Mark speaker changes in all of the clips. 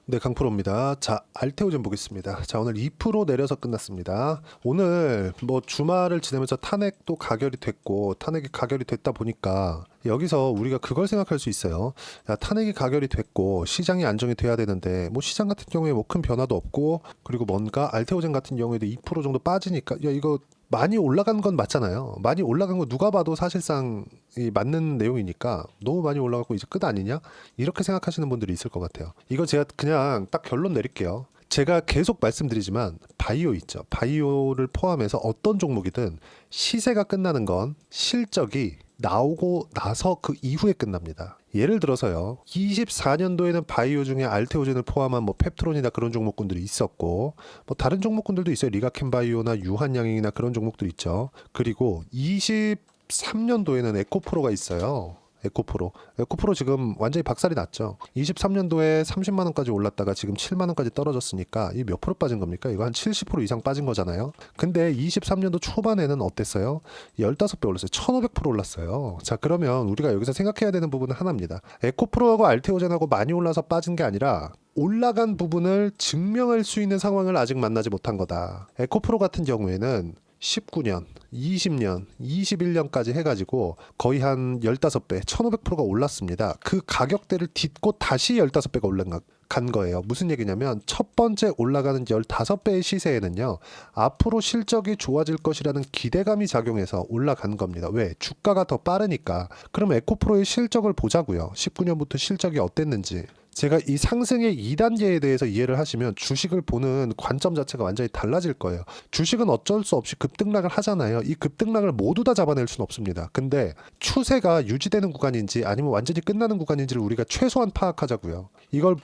Speaker 1: 네, 강프로입니다. 자, 알테오젠 보겠습니다. 자, 오늘 2% 내려서 끝났습니다. 오늘 뭐 주말을 지내면서 탄핵도 가결이 됐고, 탄핵이 가결이 됐다 보니까 여기서 우리가 그걸 생각할 수 있어요. 야, 탄핵이 가결이 됐고 시장이 안정이 돼야 되는데 뭐 시장 같은 경우에 뭐 큰 변화도 없고, 그리고 뭔가 알테오젠 같은 경우에도 2% 정도 빠지니까 야, 이거 많이 올라간 건 맞잖아요. 많이 올라간 거 누가 봐도 사실상 이 맞는 내용이니까 너무 많이 올라가고 이제 끝 아니냐? 이렇게 생각하시는 분들이 있을 것 같아요. 이거 제가 그냥 딱 결론 내릴게요. 제가 계속 말씀드리지만 바이오 있죠. 바이오를 포함해서 어떤 종목이든 시세가 끝나는 건 실적이 나오고 나서 그 이후에 끝납니다. 예를 들어서요. 24년도에는 바이오 중에 알테오젠을 포함한 뭐 펩트론이나 그런 종목군들이 있었고, 뭐 다른 종목군들도 있어요. 리가켄바이오나 유한양행이나 그런 종목들 있죠. 그리고 23년도에는 에코프로가 있어요. 에코프로 지금 완전히 박살이 났죠. 23년도에 30만 원까지 올랐다가 지금 7만 원까지 떨어졌으니까 이 몇 프로 빠진 겁니까? 이거 한 70% 이상 빠진 거잖아요. 근데 23년도 초반에는 어땠어요? 15배 올랐어요. 1500% 올랐어요. 자, 그러면 우리가 여기서 생각해야 되는 부분은 하나입니다. 에코프로하고 알테오젠하고 많이 올라서 빠진 게 아니라 올라간 부분을 증명할 수 있는 상황을 아직 만나지 못한 거다. 에코프로 같은 경우에는 19년, 20년, 21년까지 해가지고 거의 한 15배, 1500%가 올랐습니다. 그 가격대를 딛고 다시 15배가 올라간 거예요. 무슨 얘기냐면 첫 번째 올라가는 15배의 시세에는요, 앞으로 실적이 좋아질 것이라는 기대감이 작용해서 올라간 겁니다. 왜? 주가가 더 빠르니까. 그럼 에코프로의 실적을 보자고요. 19년부터 실적이 어땠는지. 제가 이 상승의 2단계에 대해서 이해를 하시면 주식을 보는 관점 자체가 완전히 달라질 거예요. 주식은 어쩔 수 없이 급등락을 하잖아요. 이 급등락을 모두 다 잡아낼 수는 없습니다. 근데 추세가 유지되는 구간인지 아니면 완전히 끝나는 구간인지를 우리가 최소한 파악하자고요. 이걸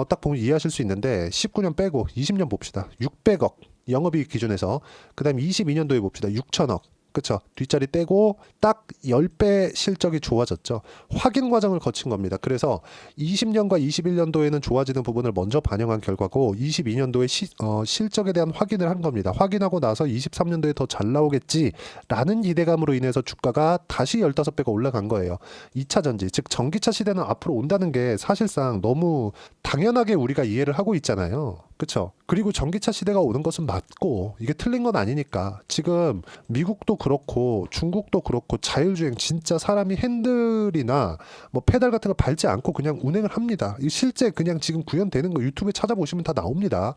Speaker 1: 딱 보면 이해하실 수 있는데 19년 빼고 20년 봅시다. 600억 영업이익 기준에서. 그 다음에 22년도에 봅시다. 6천억. 그쵸. 뒷자리 떼고 딱 10배 실적이 좋아졌죠. 확인 과정을 거친 겁니다. 그래서 20년과 21년도에는 좋아지는 부분을 먼저 반영한 결과고 22년도에 실적에 대한 확인을 한 겁니다. 확인하고 나서 23년도에 더 잘 나오겠지라는 기대감으로 인해서 주가가 다시 15배가 올라간 거예요. 2차 전지, 즉 전기차 시대는 앞으로 온다는 게 사실상 너무 당연하게 우리가 이해를 하고 있잖아요. 그쵸? 그리고 전기차 시대가 오는 것은 맞고 이게 틀린 건 아니니까 지금 미국도 그렇고 중국도 그렇고 자율주행 진짜 사람이 핸들이나 뭐 페달 같은 거 밟지 않고 그냥 운행을 합니다. 이 실제 그냥 지금 구현되는 거 유튜브에 찾아보시면 다 나옵니다.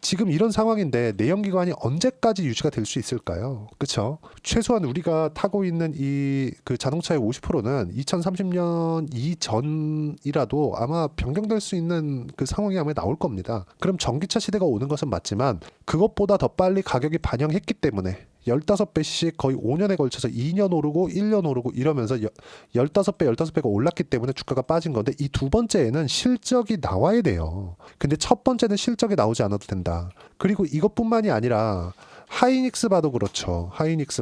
Speaker 1: 지금 이런 상황인데 내연기관이 언제까지 유지가 될 수 있을까요? 그쵸? 최소한 우리가 타고 있는 이 그 자동차의 50%는 2030년 이전이라도 아마 변경될 수 있는 그 상황이 아마 나올 겁니다. 그럼 전기차 시대가 오는 것은 맞지만 그것보다 더 빨리 가격이 반영했기 때문에 15배씩 거의 5년에 걸쳐서 2년 오르고 1년 오르고 이러면서 15배가 올랐기 때문에 주가가 빠진 건데, 이 두 번째에는 실적이 나와야 돼요. 근데 첫 번째는 실적이 나오지 않아도 된다. 그리고 이것뿐만이 아니라 하이닉스 봐도 그렇죠. 하이닉스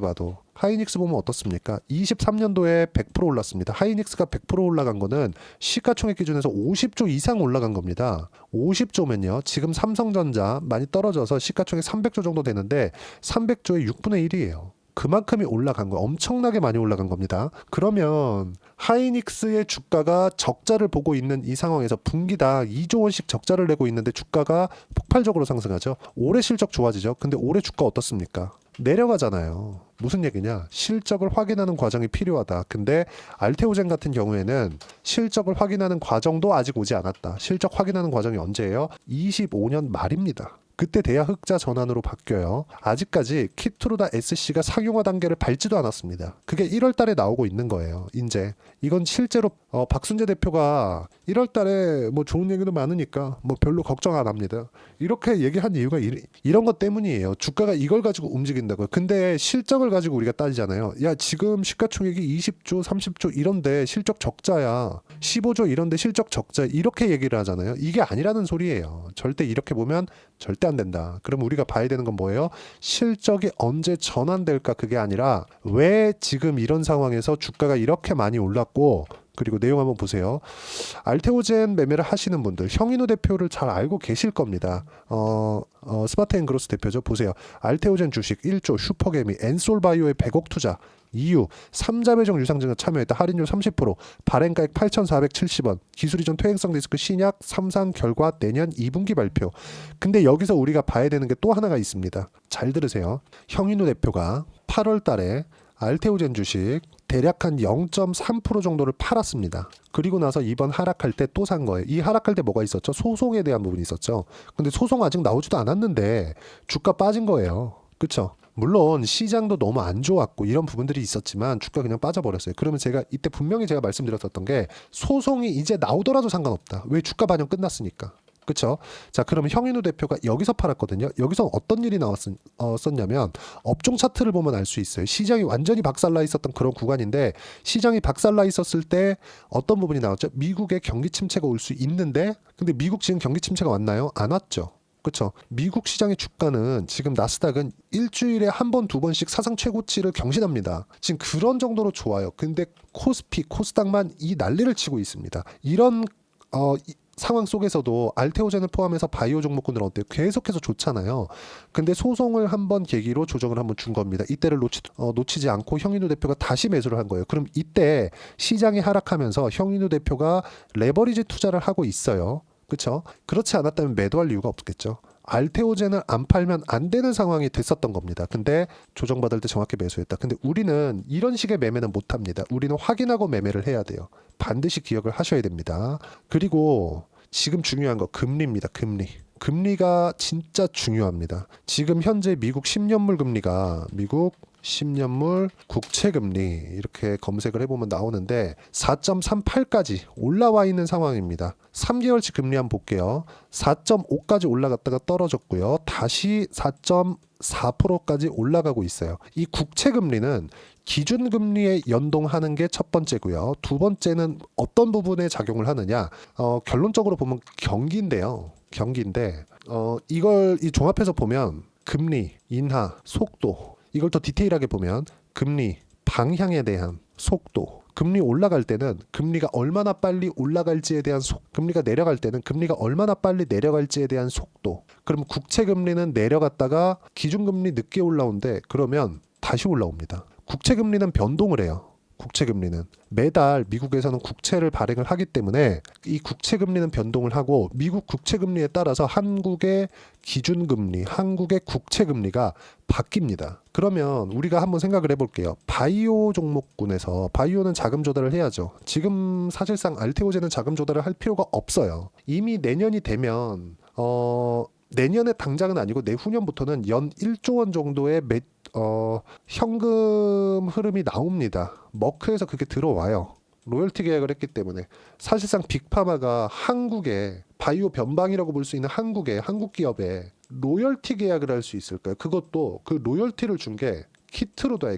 Speaker 1: 보면 어떻습니까? 23년도에 100% 올랐습니다. 하이닉스가 100% 올라간 거는 시가총액 기준에서 50조 이상 올라간 겁니다. 50조면요. 지금 삼성전자 많이 떨어져서 시가총액 300조 정도 되는데 300조의 6분의 1이에요. 그만큼이 올라간 거, 엄청나게 많이 올라간 겁니다. 그러면 하이닉스의 주가가 적자를 보고 있는 이 상황에서 분기당 2조 원씩 적자를 내고 있는데 주가가 폭발적으로 상승하죠. 올해 실적 좋아지죠. 근데 올해 주가 어떻습니까? 내려가잖아요. 무슨 얘기냐? 실적을 확인하는 과정이 필요하다. 근데 알테오젠 같은 경우에는 실적을 확인하는 과정도 아직 오지 않았다. 실적 확인하는 과정이 언제예요? 25년 말입니다. 그때 돼야 흑자 전환으로 바뀌어요. 아직까지 키트루다 SC가 상용화 단계를 밟지도 않았습니다. 그게 1월 달에 나오고 있는 거예요. 이제 이건 실제로 박순재 대표가 1월 달에 뭐 좋은 얘기도 많으니까 뭐 별로 걱정 안 합니다. 이렇게 얘기한 이유가 이런 것 때문이에요. 주가가 이걸 가지고 움직인다고요. 근데 실적을 가지고 우리가 따지잖아요. 야, 지금 시가총액이 20조, 30조 이런데 실적 적자야. 15조 이런데 실적 적자. 이렇게 얘기를 하잖아요. 이게 아니라는 소리예요. 절대 이렇게 보면 절대 안 된다. 그럼 우리가 봐야 되는 건 뭐예요? 실적이 언제 전환될까? 그게 아니라 왜 지금 이런 상황에서 주가가 이렇게 많이 올랐고 그리고 내용 한번 보세요. 알테오젠 매매를 하시는 분들 형인우 대표를 잘 알고 계실 겁니다. 스마트앤그로스 대표죠. 보세요. 알테오젠 주식 1조, 슈퍼개미, 엔솔바이오의 100억 투자, 이유 3자 배정 유상증에 참여했다. 할인율 30%, 발행가액 8,470원, 기술이전 퇴행성 리스크 신약 3상 결과 내년 2분기 발표. 근데 여기서 우리가 봐야 되는 게 또 하나가 있습니다. 잘 들으세요. 형인우 대표가 8월 달에 알테오젠 주식 대략 한 0.3% 정도를 팔았습니다. 그리고 나서 이번 하락할 때 또 산 거예요. 이 하락할 때 뭐가 있었죠? 소송에 대한 부분이 있었죠. 근데 소송 아직 나오지도 않았는데 주가 빠진 거예요. 그쵸? 물론 시장도 너무 안 좋았고 이런 부분들이 있었지만 주가 그냥 빠져버렸어요. 그러면 제가 이때 분명히 제가 말씀드렸었던 게 소송이 이제 나오더라도 상관없다. 왜? 주가 반영 끝났으니까. 그쵸? 자, 그러면 형인우 대표가 여기서 팔았거든요. 여기서 어떤 일이 나왔었냐면 업종 차트를 보면 알 수 있어요. 시장이 완전히 박살나 있었던 그런 구간인데 시장이 박살나 있었을 때 어떤 부분이 나왔죠? 미국의 경기 침체가 올 수 있는데 근데 미국 지금 경기 침체가 왔나요? 안 왔죠. 그렇죠. 미국 시장의 주가는 지금 나스닥은 일주일에 한 번, 두 번씩 사상 최고치를 경신합니다. 지금 그런 정도로 좋아요. 근데 코스피, 코스닥만 이 난리를 치고 있습니다. 이런 상황 속에서도 알테오젠을 포함해서 바이오 종목군들은 어때요? 계속해서 좋잖아요. 근데 소송을 한번 계기로 조정을 한번 준 겁니다. 이때를 놓치지 않고 형인우 대표가 다시 매수를 한 거예요. 그럼 이때 시장이 하락하면서 형인우 대표가 레버리지 투자를 하고 있어요. 그렇죠? 그렇지 않았다면 매도할 이유가 없겠죠. 알테오젠을 안 팔면 안 되는 상황이 됐었던 겁니다. 근데 조정받을 때 정확히 매수했다. 근데 우리는 이런 식의 매매는 못 합니다. 우리는 확인하고 매매를 해야 돼요. 반드시 기억을 하셔야 됩니다. 그리고 지금 중요한 거 금리입니다. 금리가 진짜 중요합니다. 지금 현재 미국 10년물 금리가 미국 10년물 국채금리 이렇게 검색을 해보면 나오는데 4.38까지 올라와 있는 상황입니다. 3개월치 금리 한번 볼게요. 4.5까지 올라갔다가 떨어졌고요. 다시 4.4%까지 올라가고 있어요. 이 국채금리는 기준금리에 연동하는 게 첫 번째고요. 두 번째는 어떤 부분에 작용을 하느냐. 결론적으로 보면 경기인데요. 경기인데 이걸 종합해서 보면 금리, 인하, 속도 이걸 더 디테일하게 보면 금리, 방향에 대한 속도, 금리 올라갈 때는 금리가 얼마나 빨리 올라갈지에 대한 금리가 내려갈 때는 금리가 얼마나 빨리 내려갈지에 대한 속도. 그럼 국채금리는 내려갔다가 기준금리 늦게 올라온대. 그러면 다시 올라옵니다. 국채금리는 변동을 해요. 국채금리는 매달 미국에서는 국채를 발행을 하기 때문에 이 국채금리는 변동을 하고 미국 국채금리에 따라서 한국의 기준금리, 한국의 국채금리가 바뀝니다. 그러면 우리가 한번 생각을 해볼게요. 바이오 종목군에서 바이오는 자금 조달을 해야죠. 지금 사실상 알테오젠은 자금 조달을 할 필요가 없어요. 이미 내년이 되면 내년에 당장은 아니고 내후년부터는 연 1조 원 정도의 현금 흐름이 나옵니다. 머크에서 그게 들어와요. 로열티 계약을 했기 때문에 사실상 빅파마가 한국의 바이오 변방이라고 볼 수 있는 한국 기업에 로열티 계약을 할 수 있을까요? 그것도 그 로열티를 준 게 키트루다예요.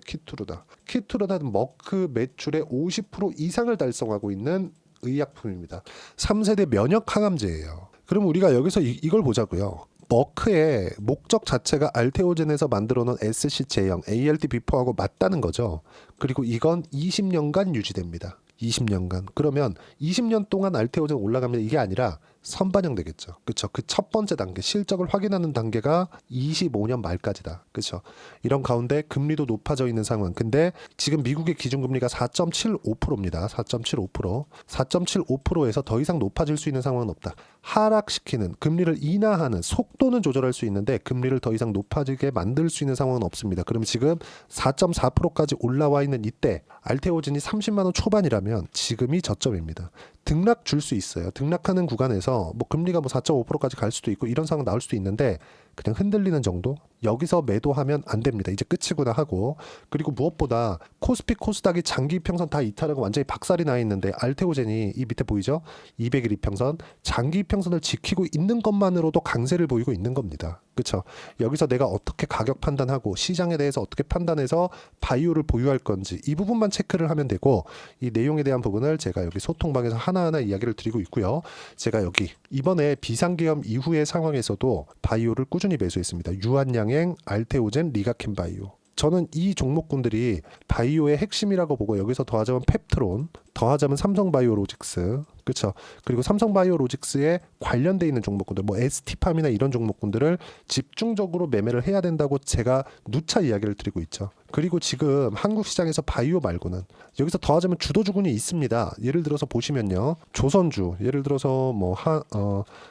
Speaker 1: 키트루다는 머크 매출의 50% 이상을 달성하고 있는 의약품입니다. 3세대 면역 항암제예요. 그럼 우리가 여기서 이걸 보자고요. 머크의 목적 자체가 알테오젠에서 만들어놓은 SC 제형 ALT 비포하고 맞다는 거죠. 그리고 이건 20년간 유지됩니다. 20년간. 그러면 20년 동안 알테오젠 올라가면 이게 아니라 선반영 되겠죠. 그렇죠. 그 첫 번째 단계 실적을 확인하는 단계가 25년 말까지다. 그렇죠. 이런 가운데 금리도 높아져 있는 상황. 근데 지금 미국의 기준금리가 4.75%입니다. 4.75%. 4.75%에서 더 이상 높아질 수 있는 상황은 없다. 하락시키는 금리를 인하하는 속도는 조절할 수 있는데 금리를 더 이상 높아지게 만들 수 있는 상황은 없습니다. 그럼 지금 4.4%까지 올라와 있는 이때 알테오젠이 30만 원 초반이라면 지금이 저점입니다. 등락 줄 수 있어요. 등락하는 구간에서 뭐 금리가 뭐 4.5%까지 갈 수도 있고 이런 상황 나올 수도 있는데 그냥 흔들리는 정도? 여기서 매도하면 안 됩니다. 이제 끝이구나 하고. 그리고 무엇보다 코스피 코스닥이 장기 이평선 다 이탈하고 완전히 박살이 나 있는데 알테오젠이 이 밑에 보이죠? 200일 이평선 장기 이평선을 지키고 있는 것만으로도 강세를 보이고 있는 겁니다. 그렇죠? 여기서 내가 어떻게 가격 판단하고 시장에 대해서 어떻게 판단해서 바이오를 보유할 건지 이 부분만 체크를 하면 되고 이 내용에 대한 부분을 제가 여기 소통방에서 하나하나 이야기를 드리고 있고요. 제가 여기 이번에 비상계엄 이후의 상황에서도 바이오를 꾸준히 매수했습니다. 유한양행, 알테오젠, 리가켄바이오. 저는 이 종목군들이 바이오의 핵심이라고 보고 여기서 더하자면 펩트론, 더하자면 삼성바이오로직스, 그렇죠. 그리고 삼성바이오로직스에 관련돼 있는 종목군들, 뭐 ST팜이나 이런 종목군들을 집중적으로 매매를 해야 된다고 제가 누차 이야기를 드리고 있죠. 그리고 지금 한국 시장에서 바이오 말고는 여기서 더하자면 주도주군이 있습니다. 예를 들어서 보시면요, 조선주, 예를 들어서 뭐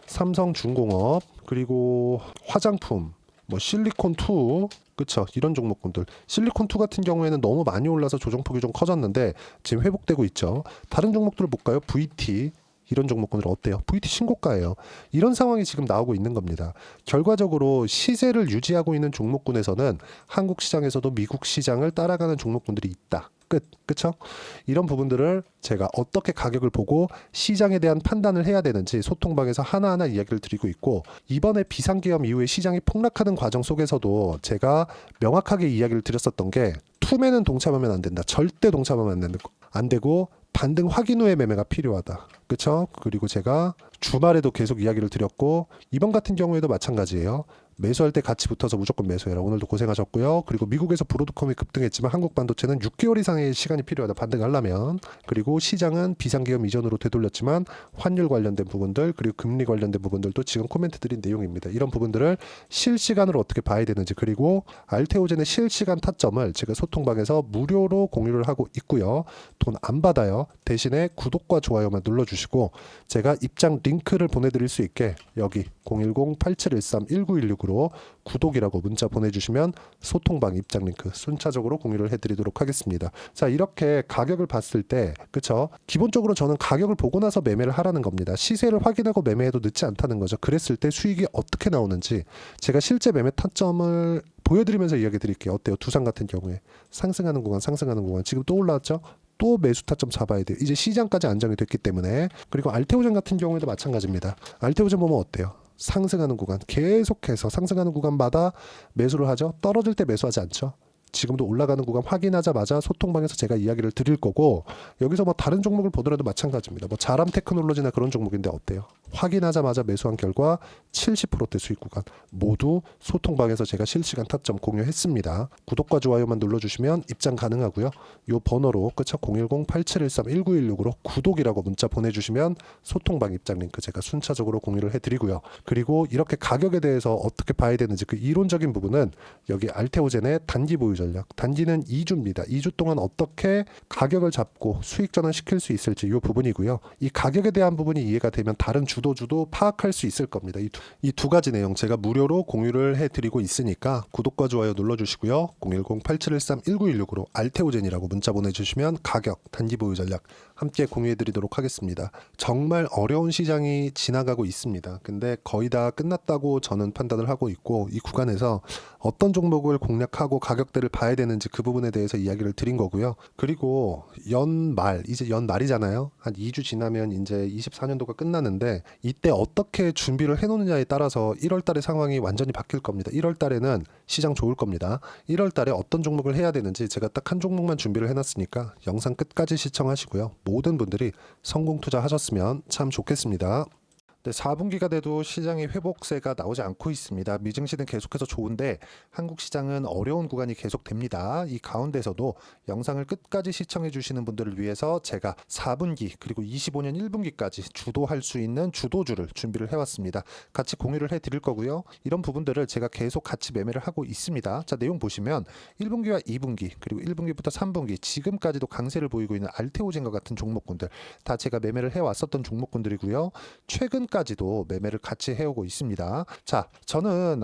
Speaker 1: 삼성중공업, 그리고 화장품, 뭐 실리콘2, 그쵸, 이런 종목군들. 실리콘2 같은 경우에는 너무 많이 올라서 조정폭이 좀 커졌는데 지금 회복되고 있죠. 다른 종목들을 볼까요? VT, 이런 종목군들 어때요? VT 신고가예요. 이런 상황이 지금 나오고 있는 겁니다. 결과적으로 시세를 유지하고 있는 종목군에서는 한국 시장에서도 미국 시장을 따라가는 종목군들이 있다. 그쵸? 이런 부분들을 제가 어떻게 가격을 보고 시장에 대한 판단을 해야 되는지 소통방에서 하나하나 이야기를 드리고 있고, 이번에 비상계엄 이후에 시장이 폭락하는 과정 속에서도 제가 명확하게 이야기를 드렸었던 게, 투매는 동참하면 안 된다. 절대 동참하면 안 되고 반등 확인 후에 매매가 필요하다. 그쵸? 그리고 제가 주말에도 계속 이야기를 드렸고, 이번 같은 경우에도 마찬가지예요. 매수할 때 같이 붙어서 무조건 매수해라. 오늘도 고생하셨고요. 그리고 미국에서 브로드컴이 급등했지만 한국 반도체는 6개월 이상의 시간이 필요하다. 반등하려면. 그리고 시장은 비상계엄 이전으로 되돌렸지만 환율 관련된 부분들, 그리고 금리 관련된 부분들도 지금 코멘트 드린 내용입니다. 이런 부분들을 실시간으로 어떻게 봐야 되는지, 그리고 알테오젠의 실시간 타점을 제가 소통방에서 무료로 공유를 하고 있고요. 돈 안 받아요. 대신에 구독과 좋아요만 눌러주시고 제가 입장 링크를 보내드릴 수 있게 여기 010-8713-1916으로 구독이라고 문자 보내주시면 소통방 입장 링크 순차적으로 공유를 해드리도록 하겠습니다. 자, 이렇게 가격을 봤을 때, 그쵸, 기본적으로 저는 가격을 보고 나서 매매를 하라는 겁니다. 시세를 확인하고 매매해도 늦지 않다는 거죠. 그랬을 때 수익이 어떻게 나오는지 제가 실제 매매 타점을 보여드리면서 이야기 드릴게요. 어때요? 두산 같은 경우에 상승하는 구간 지금 또 올라왔죠? 또 매수 타점 잡아야 돼요. 이제 시장까지 안정이 됐기 때문에. 그리고 알테오젠 같은 경우에도 마찬가지입니다. 알테오젠 보면 어때요? 상승하는 구간, 계속해서 상승하는 구간마다 매수를 하죠. 떨어질 때 매수하지 않죠. 지금도 올라가는 구간 확인하자마자 소통방에서 제가 이야기를 드릴 거고, 여기서 뭐 다른 종목을 보더라도 마찬가지입니다. 뭐 자람 테크놀로지나 그런 종목인데 어때요? 확인하자마자 매수한 결과 70%대 수익 구간 모두 소통방에서 제가 실시간 타점 공유했습니다. 구독과 좋아요만 눌러주시면 입장 가능하고요. 요 번호로, 그쵸, 010-8713-1916으로 구독이라고 문자 보내주시면 소통방 입장 링크 제가 순차적으로 공유를 해드리고요. 그리고 이렇게 가격에 대해서 어떻게 봐야 되는지 그 이론적인 부분은 여기 알테오젠의 단기 보유 전략, 단기는 2주입니다. 2주 동안 어떻게 가격을 잡고 수익 전환시킬 수 있을지 이 부분이고요. 이 가격에 대한 부분이 이해가 되면 다른 주도주도 파악할 수 있을 겁니다. 이 두 가지 내용 제가 무료로 공유를 해드리고 있으니까 구독과 좋아요 눌러주시고요. 010-8713-1916으로 알테오젠이라고 문자 보내주시면 가격, 단기 보유 전략 함께 공유해드리도록 하겠습니다. 정말 어려운 시장이 지나가고 있습니다. 근데 거의 다 끝났다고 저는 판단을 하고 있고, 이 구간에서 어떤 종목을 공략하고 가격대를 봐야 되는지 그 부분에 대해서 이야기를 드린 거고요. 그리고 연말, 이제 연말이잖아요. 한 2주 지나면 이제 24년도가 끝나는데 이때 어떻게 준비를 해놓느냐에 따라서 1월 달의 상황이 완전히 바뀔 겁니다. 1월 달에는 시장 좋을 겁니다. 1월 달에 어떤 종목을 해야 되는지 제가 딱 한 종목만 준비를 해놨으니까 영상 끝까지 시청하시고요. 모든 분들이 성공 투자하셨으면 참 좋겠습니다. 네, 4분기가 돼도 시장의 회복세가 나오지 않고 있습니다. 미증시는 계속해서 좋은데 한국 시장은 어려운 구간이 계속됩니다. 이 가운데서도 영상을 끝까지 시청해 주시는 분들을 위해서 제가 4분기 그리고 25년 1분기까지 주도할 수 있는 주도주를 준비를 해왔습니다. 같이 공유를 해드릴 거고요. 이런 부분들을 제가 계속 같이 매매를 하고 있습니다. 자, 내용 보시면 1분기와 2분기 그리고 1분기부터 3분기 지금까지도 강세를 보이고 있는 알테오젠과 같은 종목군들 다 제가 매매를 해왔었던 종목군들이고요. 최근까지도 매매를 같이 해오고 있습니다. 자, 저는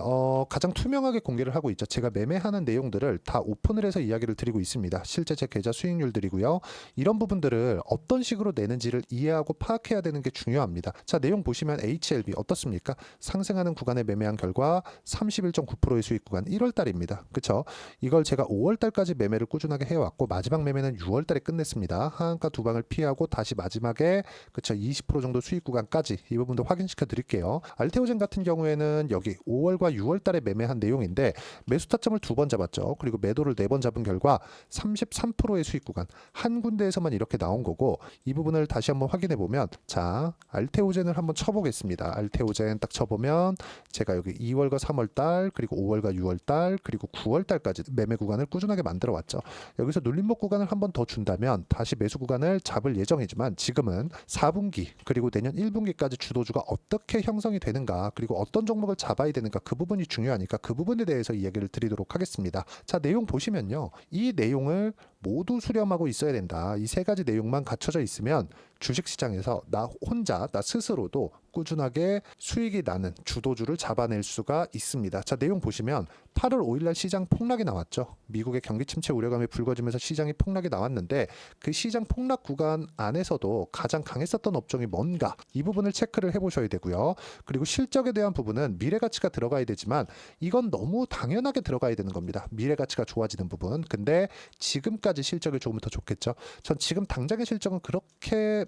Speaker 1: 가장 투명하게 공개를 하고 있죠. 제가 매매하는 내용들을 다 오픈을 해서 이야기를 드리고 있습니다. 실제 제 계좌 수익률들이고요. 이런 부분들을 어떤 식으로 내는지를 이해하고 파악해야 되는 게 중요합니다. 자, 내용 보시면 HLB 어떻습니까? 상승하는 구간에 매매한 결과 31.9%의 수익 구간 1월 달입니다. 그쵸? 이걸 제가 5월 달까지 매매를 꾸준하게 해왔고 마지막 매매는 6월 달에 끝냈습니다. 하한가 두 방을 피하고 다시 마지막에 그쵸 20% 정도 수익 구간까지 이 부분도 부분들도 확인시켜 드릴게요. 알테오젠 같은 경우에는 여기 5월과 6월 달에 매매한 내용인데 매수 타점을 2번 잡았죠. 그리고 매도를 4번 잡은 결과 33%의 수익 구간 한 군데에서만 이렇게 나온 거고, 이 부분을 다시 한번 확인해 보면, 자, 알테오젠을 한번 쳐보겠습니다. 알테오젠 딱 쳐보면 제가 여기 2월과 3월 달, 그리고 5월과 6월 달, 그리고 9월 달까지 매매 구간을 꾸준하게 만들어 왔죠. 여기서 눌림목 구간을 한 번 더 준다면 다시 매수 구간을 잡을 예정이지만, 지금은 4분기 그리고 내년 1분기까지 주도주가 어떻게 형성이 되는가, 그리고 어떤 종목을 잡아야 되는가, 그 부분이 중요하니까 그 부분에 대해서 이야기를 드리도록 하겠습니다. 자, 내용 보시면요, 이 내용을 모두 수렴하고 있어야 된다. 이 3가지 내용만 갖춰져 있으면 주식시장에서 나 혼자, 나 스스로도 꾸준하게 수익이 나는 주도주를 잡아낼 수가 있습니다. 자, 내용 보시면 8월 5일날 시장 폭락이 나왔죠. 미국의 경기 침체 우려감이 불거지면서 시장이 폭락이 나왔는데, 그 시장 폭락 구간 안에서도 가장 강했었던 업종이 뭔가, 이 부분을 체크를 해보셔야 되고요. 그리고 실적에 대한 부분은 미래가치가 들어가야 되지만 이건 너무 당연하게 들어가야 되는 겁니다. 미래가치가 좋아지는 부분. 근데 지금까지 실적이 조금 더 좋겠죠. 전 지금 당장의 실적은 그렇게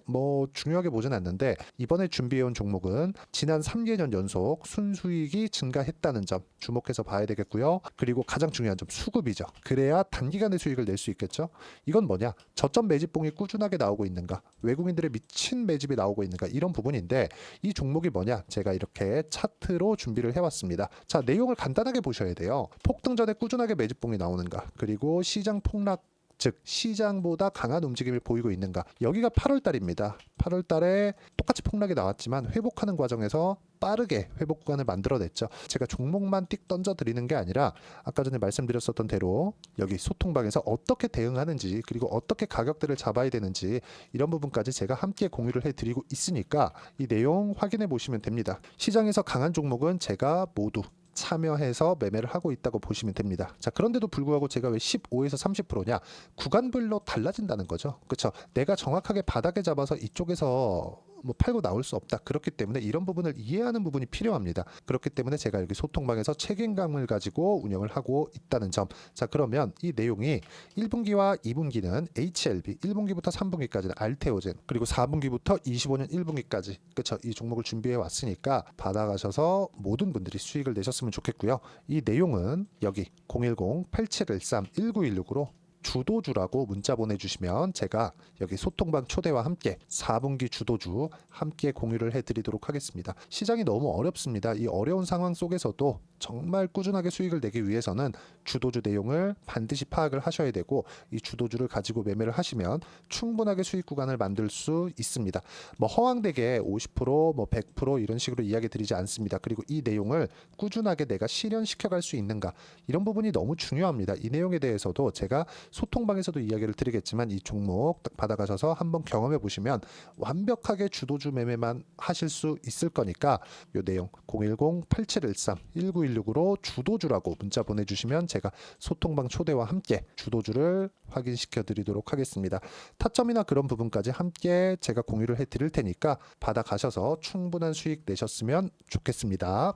Speaker 1: 중요하게 보진 않는데, 이번에 준비해온 종목은 지난 3개년 연속 순수익이 증가했다는 점 주목해서 봐야 되겠고요. 그리고 가장 중요한 점, 수급이죠. 그래야 단기간에 수익을 낼 수 있겠죠. 이건 뭐냐? 저점 매집봉이 꾸준하게 나오고 있는가, 외국인들의 미친 매집이 나오고 있는가, 이런 부분인데, 이 종목이 뭐냐? 제가 이렇게 차트로 준비를 해왔습니다. 자, 내용을 간단하게 보셔야 돼요. 폭등 전에 꾸준하게 매집봉이 나오는가, 그리고 시장 폭락, 즉 시장보다 강한 움직임을 보이고 있는가. 여기가 8월 달입니다. 8월 달에 똑같이 폭락이 나왔지만 회복하는 과정에서 빠르게 회복 구간을 만들어냈죠. 제가 종목만 띡 던져 드리는 게 아니라 아까 전에 말씀드렸었던 대로 여기 소통방에서 어떻게 대응하는지, 그리고 어떻게 가격대를 잡아야 되는지, 이런 부분까지 제가 함께 공유를 해드리고 있으니까 이 내용 확인해 보시면 됩니다. 시장에서 강한 종목은 제가 모두 참여해서 매매를 하고 있다고 보시면 됩니다. 자, 그런데도 불구하고 제가 왜 15에서 30%냐? 구간별로 달라진다는 거죠. 그렇죠? 내가 정확하게 바닥에 잡아서 이쪽에서 팔고 나올 수 없다. 그렇기 때문에 이런 부분을 이해하는 부분이 필요합니다. 그렇기 때문에 제가 여기 소통방에서 책임감을 가지고 운영을 하고 있다는 점. 자, 그러면 이 내용이 1분기와 2분기는 HLB, 1분기부터 3분기까지는 알테오젠, 그리고 4분기부터 25년 1분기까지, 그렇죠? 이 종목을 준비해 왔으니까 받아가셔서 모든 분들이 수익을 내셨으면 좋겠고요. 이 내용은 여기 010-8713-1916으로 주도주라고 문자 보내주시면 제가 여기 소통방 초대와 함께 4분기 주도주 함께 공유를 해드리도록 하겠습니다. 시장이 너무 어렵습니다. 이 어려운 상황 속에서도 정말 꾸준하게 수익을 내기 위해서는 주도주 내용을 반드시 파악을 하셔야 되고, 이 주도주를 가지고 매매를 하시면 충분하게 수익 구간을 만들 수 있습니다. 허황되게 50%, 100% 이런 식으로 이야기 드리지 않습니다. 그리고 이 내용을 꾸준하게 내가 실현시켜 갈 수 있는가, 이런 부분이 너무 중요합니다. 이 내용에 대해서도 제가 소통방에서도 이야기를 드리겠지만, 이 종목 딱 받아가셔서 한번 경험해 보시면 완벽하게 주도주 매매만 하실 수 있을 거니까, 이 내용 010-8713-1916으로 주도주라고 문자 보내주시면 제가 소통방 초대와 함께 주도주를 확인시켜 드리도록 하겠습니다. 타점이나 그런 부분까지 함께 제가 공유를 해 드릴 테니까 받아가셔서 충분한 수익 내셨으면 좋겠습니다.